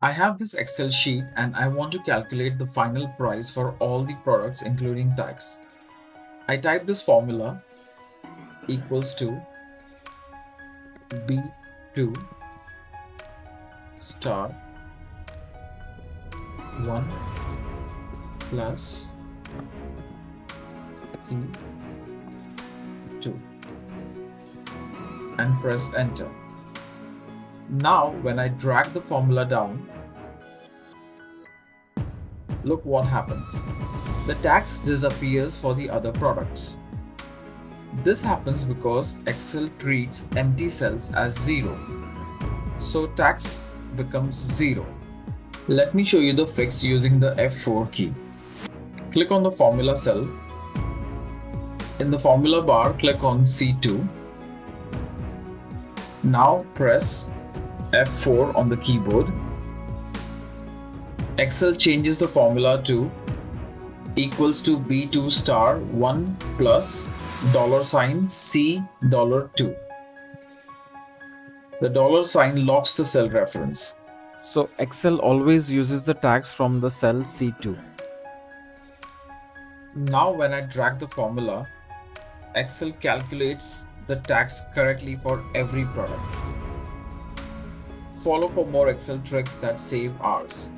I have this Excel sheet and I want to calculate the final price for all the products including tax. I type this formula equals to B2 star 1 plus C2 and press enter. Now when I drag the formula down, look what happens. The tax disappears for the other products. This happens because Excel treats empty cells as zero, so tax becomes zero. Let me show you the fix using the F4 key. Click on the formula cell. In the formula bar, click on C2. Now press F4 on the keyboard. Excel changes the formula to equals to B2 star 1 plus $C$2. The $sign locks the cell reference. So Excel always uses the tags from the cell C2. Now when I drag the formula, Excel calculates the tax correctly for every product. Follow for more Excel tricks that save hours.